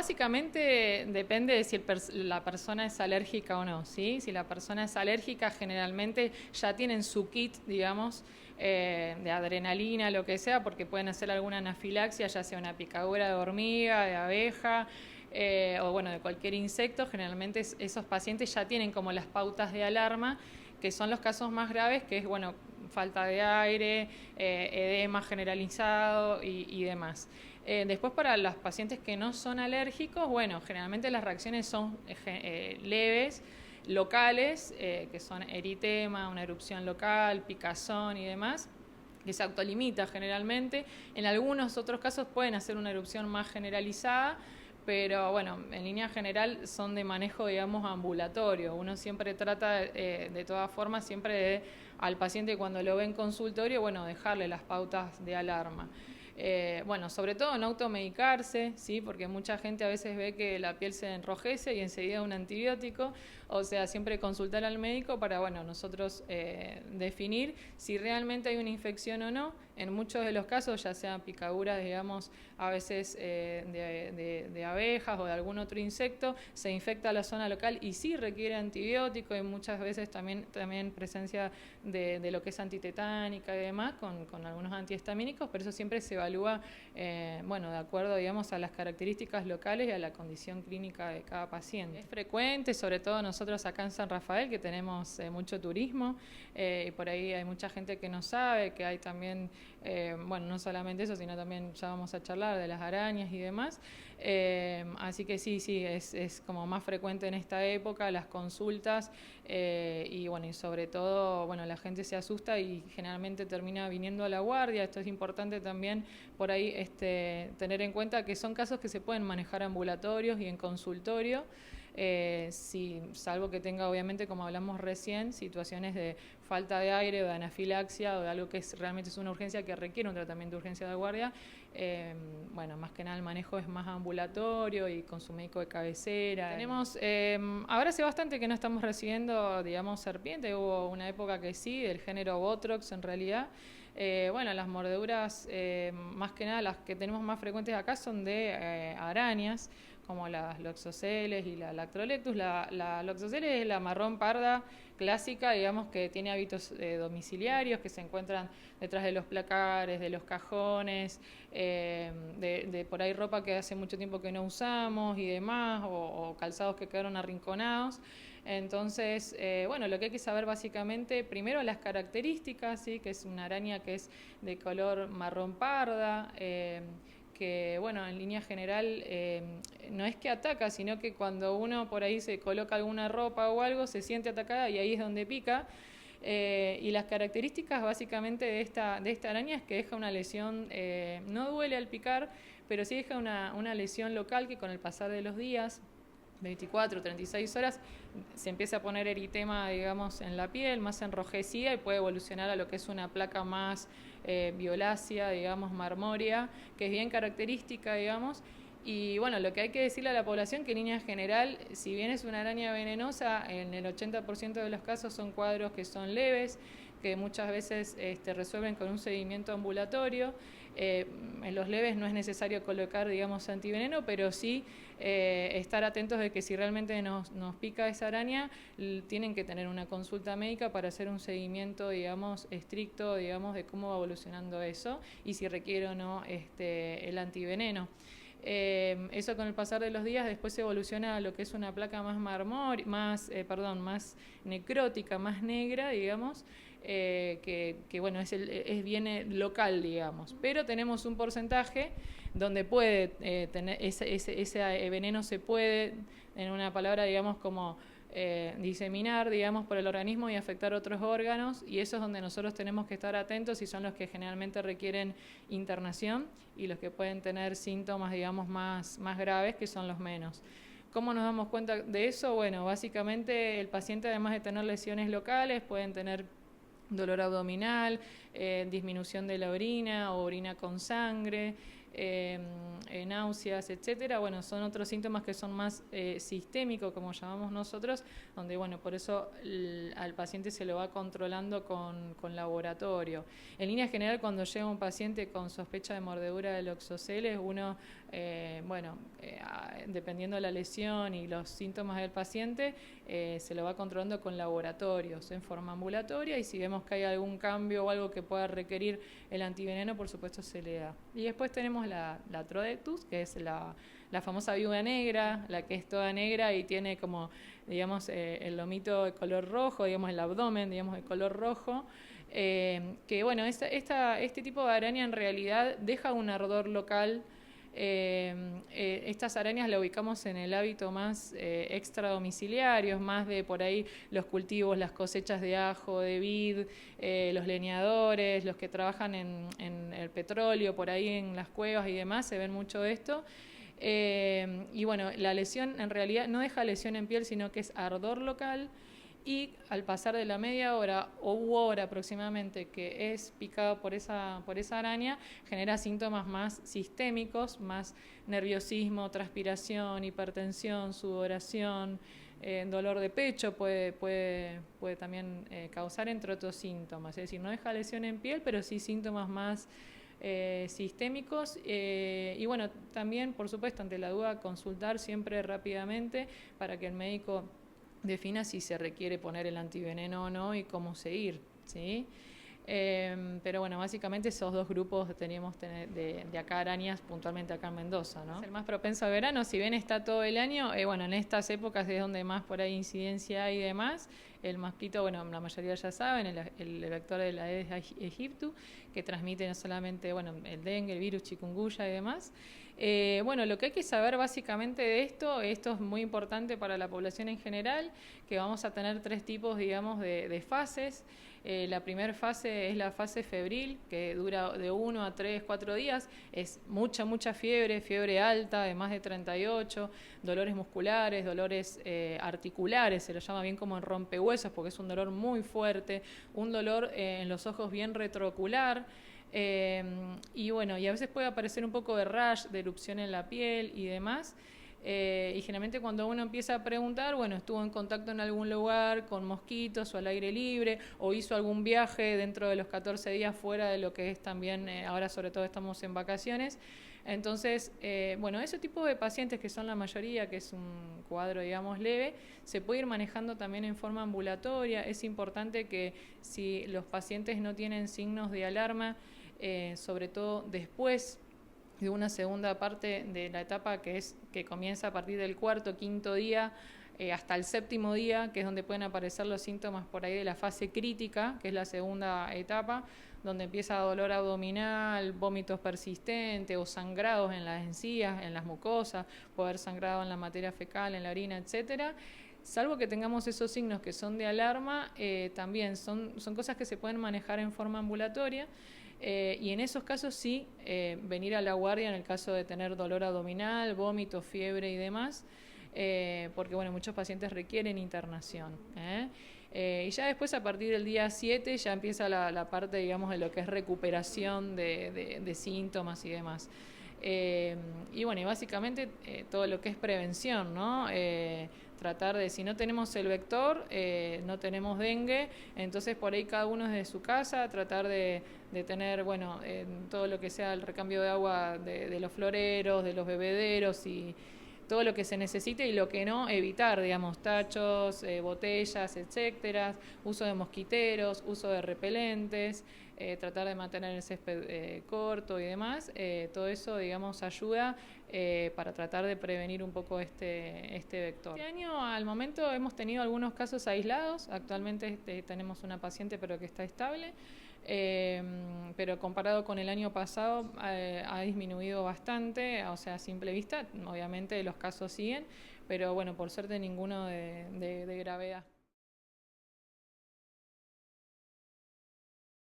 básicamente depende de si la persona es alérgica o no, ¿sí? Si la persona es alérgica, generalmente ya tienen su kit, digamos, de adrenalina, lo que sea, porque pueden hacer alguna anafilaxia, ya sea una picadura de hormiga, de abeja, o bueno, de cualquier insecto. Generalmente esos pacientes ya tienen como las pautas de alarma, que son los casos más graves, que es, bueno, falta de aire, edema generalizado y demás. Después, para los pacientes que no son alérgicos, bueno, generalmente las reacciones son leves, locales, que son eritema, una erupción local, picazón y demás, que se autolimita generalmente. En algunos otros casos pueden hacer una erupción más generalizada, pero bueno, en línea general son de manejo, digamos, ambulatorio. Uno siempre trata, de todas formas, siempre al paciente cuando lo ve en consultorio, bueno, dejarle las pautas de alarma. Bueno, sobre todo no automedicarse, ¿sí? Porque mucha gente a veces ve que la piel se enrojece y enseguida un antibiótico. O sea, siempre consultar al médico para, bueno, nosotros definir si realmente hay una infección o no. En muchos de los casos, ya sean picaduras, digamos, a veces de abejas o de algún otro insecto, se infecta la zona local y sí requiere antibiótico, y muchas veces también presencia de lo que es antitetánica y demás, con algunos antihistamínicos, pero eso siempre se evalúa, bueno, de acuerdo, digamos, a las características locales y a la condición clínica de cada paciente. Es frecuente, sobre todo nosotros acá en San Rafael, que tenemos mucho turismo, y por ahí hay mucha gente que no sabe, que hay también, bueno, no solamente eso, sino también ya vamos a charlar de las arañas y demás. Así que sí, es como más frecuente en esta época las consultas, y bueno, y sobre todo, bueno, la gente se asusta y generalmente termina viniendo a la guardia. Esto es importante también por ahí tener en cuenta que son casos que se pueden manejar ambulatorios y en consultorio, salvo que tenga, obviamente, como hablamos recién, situaciones de falta de aire o de anafilaxia o de algo que realmente es una urgencia que requiere un tratamiento de urgencia de guardia. Bueno, más que nada el manejo es más ambulatorio y con su médico de cabecera. Tenemos, ahora hace bastante que no estamos recibiendo, digamos, serpiente. Hubo una época que sí, del género Botrox en realidad. Bueno, las mordeduras, más que nada las que tenemos más frecuentes acá son de arañas, como las Loxoceles y la Lactrolectus. La Loxoceles es la marrón parda clásica, digamos, que tiene hábitos domiciliarios, que se encuentran detrás de los placares, de los cajones, de por ahí ropa que hace mucho tiempo que no usamos y demás, o calzados que quedaron arrinconados. Entonces, bueno, lo que hay que saber básicamente, primero las características, ¿sí? Que es una araña que es de color marrón parda, que, bueno, en línea general no es que ataca, sino que cuando uno por ahí se coloca alguna ropa o algo, se siente atacada y ahí es donde pica. Y las características básicamente de esta araña es que deja una lesión, no duele al picar, pero sí deja una lesión local que con el pasar de los días, 24, 36 horas, se empieza a poner eritema, digamos, en la piel, más enrojecida, y puede evolucionar a lo que es una placa más violácea, digamos, marmórea, que es bien característica, digamos. Y bueno, lo que hay que decirle a la población, que en línea general, si bien es una araña venenosa, en el 80% de los casos son cuadros que son leves, que muchas veces resuelven con un seguimiento ambulatorio. En los leves no es necesario colocar, digamos, antiveneno, pero sí estar atentos de que si realmente nos pica esa araña, tienen que tener una consulta médica para hacer un seguimiento, digamos, estricto, digamos, de cómo va evolucionando eso y si requiere o no el antiveneno. Eso con el pasar de los días después evoluciona a lo que es una placa más más necrótica, más negra, digamos, que bueno, viene local, digamos, pero tenemos un porcentaje donde puede tener ese veneno, se puede, en una palabra, digamos, como diseminar, digamos, por el organismo y afectar otros órganos, y eso es donde nosotros tenemos que estar atentos, y son los que generalmente requieren internación y los que pueden tener síntomas, digamos, más graves, que son los menos. ¿Cómo nos damos cuenta de eso? Bueno, básicamente el paciente, además de tener lesiones locales, pueden tener dolor abdominal, disminución de la orina o orina con sangre, náuseas, etcétera. Bueno, son otros síntomas que son más sistémicos, como llamamos nosotros, donde, bueno, por eso al paciente se lo va controlando con laboratorio. En línea general, cuando llega un paciente con sospecha de mordedura de Loxoceles, uno dependiendo de la lesión y los síntomas del paciente, se lo va controlando con laboratorios en forma ambulatoria, y si vemos que hay algún cambio o algo que pueda requerir el antiveneno, por supuesto se le da. Y después tenemos la Trodectus, que es la famosa viuda negra, la que es toda negra y tiene como, digamos, el lomito de color rojo, digamos, el abdomen, digamos, de color rojo. Que bueno, este tipo de araña en realidad deja un ardor local. Estas arañas las ubicamos en el hábito más extradomiciliarios, más de por ahí los cultivos, las cosechas de ajo, de vid, los leñadores, los que trabajan en el petróleo, por ahí en las cuevas y demás, se ven mucho de esto. Y bueno, la lesión en realidad no deja lesión en piel, sino que es ardor local, y al pasar de la media hora o hora aproximadamente que es picado por esa araña, genera síntomas más sistémicos, más nerviosismo, transpiración, hipertensión, sudoración, dolor de pecho puede también causar, entre otros síntomas. Es decir, no deja lesión en piel, pero sí síntomas más sistémicos, y bueno, también por supuesto ante la duda consultar siempre rápidamente para que el médico defina si se requiere poner el antiveneno o no y cómo seguir, ¿sí? Pero bueno, básicamente esos dos grupos tenemos de acá arañas, puntualmente acá en Mendoza, ¿no? Es el más propenso a verano, si bien está todo el año, bueno, en estas épocas es donde más por ahí incidencia hay y demás. El mosquito, bueno, la mayoría ya saben, el vector de la Aedes aegypti, que transmite no solamente, bueno, el dengue, el virus, chikungunya y demás. Bueno, lo que hay que saber básicamente de esto es muy importante para la población en general, que vamos a tener 3 tipos, digamos, de fases. La primera fase es la fase febril, que dura de 1 a 3, 4 días. Es mucha fiebre alta, de más de 38, dolores musculares, dolores articulares, se lo llama bien como en rompehuesos, porque es un dolor muy fuerte, un dolor en los ojos bien retroocular. Y bueno, y a veces puede aparecer un poco de rash, de erupción en la piel y demás. Y generalmente cuando uno empieza a preguntar, bueno, estuvo en contacto en algún lugar con mosquitos o al aire libre, o hizo algún viaje dentro de los 14 días fuera de lo que es también, ahora sobre todo estamos en vacaciones. Entonces, bueno, ese tipo de pacientes, que son la mayoría, que es un cuadro, digamos, leve, se puede ir manejando también en forma ambulatoria. Es importante que si los pacientes no tienen signos de alarma, sobre todo después de una segunda parte de la etapa que comienza a partir del 4º, 5º día hasta el 7º día, que es donde pueden aparecer los síntomas por ahí de la fase crítica, que es la segunda etapa, donde empieza dolor abdominal, vómitos persistentes o sangrados en las encías, en las mucosas, puede haber sangrado en la materia fecal, en la orina, etcétera. Salvo que tengamos esos signos que son de alarma, también son cosas que se pueden manejar en forma ambulatoria. Y en esos casos sí, venir a la guardia en el caso de tener dolor abdominal, vómito, fiebre y demás, porque bueno, muchos pacientes requieren internación. Y ya después, a partir del día 7, ya empieza la parte, digamos, de lo que es recuperación de síntomas y demás. Y bueno, y básicamente todo lo que es prevención, ¿no? Tratar de, si no tenemos el vector, no tenemos dengue, entonces por ahí cada uno desde su casa, tratar de tener, bueno, todo lo que sea el recambio de agua de los floreros, de los bebederos y todo lo que se necesite, y lo que no, evitar, digamos, tachos, botellas, etcétera, uso de mosquiteros, uso de repelentes, tratar de mantener el césped corto y demás. Todo eso, digamos, ayuda para tratar de prevenir un poco este vector. Este año, al momento, hemos tenido algunos casos aislados. Actualmente tenemos una paciente, pero que está estable. Pero comparado con el año pasado ha disminuido bastante, o sea, a simple vista, obviamente los casos siguen, pero bueno, por suerte ninguno de gravedad.